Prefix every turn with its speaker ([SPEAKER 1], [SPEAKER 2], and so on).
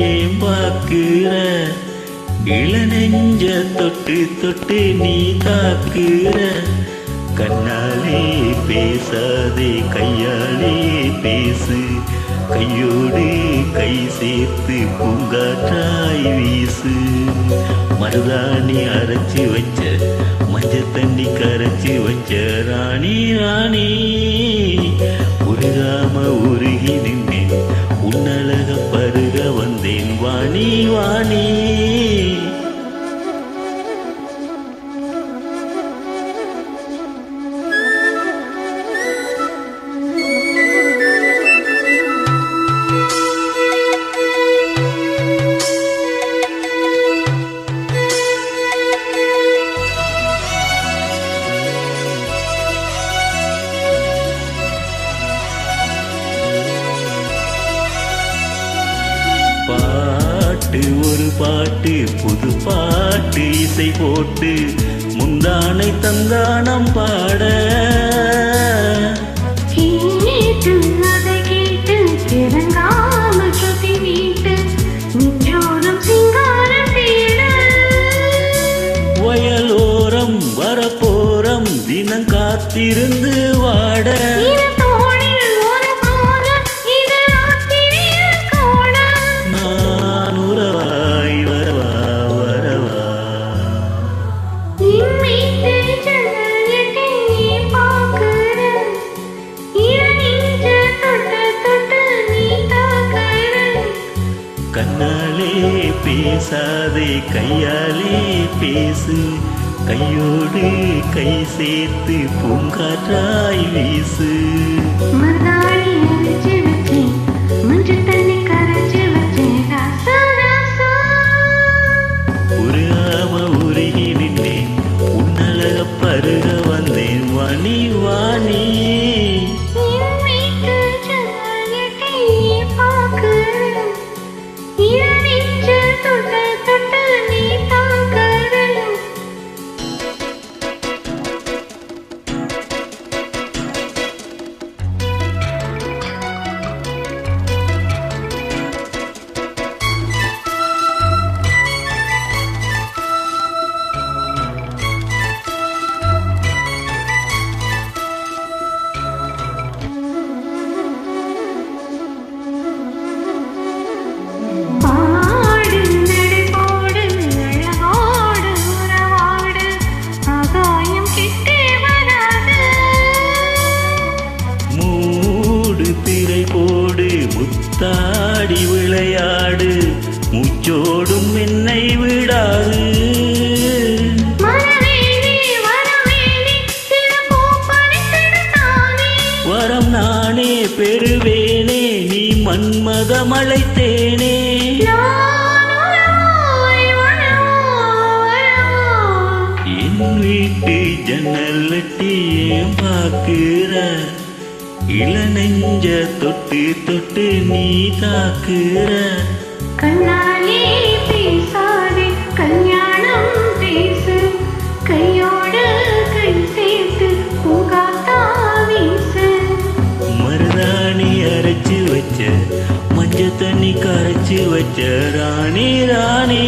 [SPEAKER 1] ஏன் பாக்குற இளநெஞ்ச தொட்டு தொட்டு நீ தாக்குற கண்ணாலே பேசாதே கையாலே பேசு கையோடு கை சேர்த்து பூங்காற்றாய் வீசு மருதாணி அரைச்சி வச்ச மஞ்ச தண்ணி கரைச்சி வச்ச ராணி ராணி உருகாம உருகி நின்றேன் உன்னழக பருக வந்தேன் வாணி வாணி பாட்டு ஒரு பாட்டு புது பாட்டு இசை போட்டு முந்தானை தந்தானம் பாட
[SPEAKER 2] அதை கேட்டு திறங்காமல் சுத்தி வீட்டு நின்றோரம் சிங்காரம் தேட
[SPEAKER 1] வயலோரம் வரப்போரம் தினம் காத்திருந்து வாட கண்ணாலே பேசாதே கையாலே பேசு கையோடு கை சேர்த்து பூங்காற்றாய் வீசு
[SPEAKER 2] மருதாணி அரைச்சு வச்சேன் மஞ்சள் தண்ணி கரைச்சு வச்சேன் ராசா ராசா
[SPEAKER 1] உருகாம உருகி நின்றேன் உன்னழக பருக வந்தேன் வாணி வாணி முத்தாடி விளையாடு மூச்சோடும் என்னை விடாது வரம் நானே பெறுவேனே நீ மன்மதம் அழைத்தேனே என் வீட்டு ஜன்னல் எட்டி ஏன் பார்க்கிற இளநெஞ்ச தொட்டு தொட்டு நீ தாக்குற
[SPEAKER 2] கண்ணாலே பேசாதே கல்யாணம் பேசு கையோடு கை சேர்த்து பூங்காத்தா வீசு
[SPEAKER 1] மருதாணி அரைச்சு வச்ச மஞ்ச தண்ணி கரைச்சு வச்ச ராணி ராணி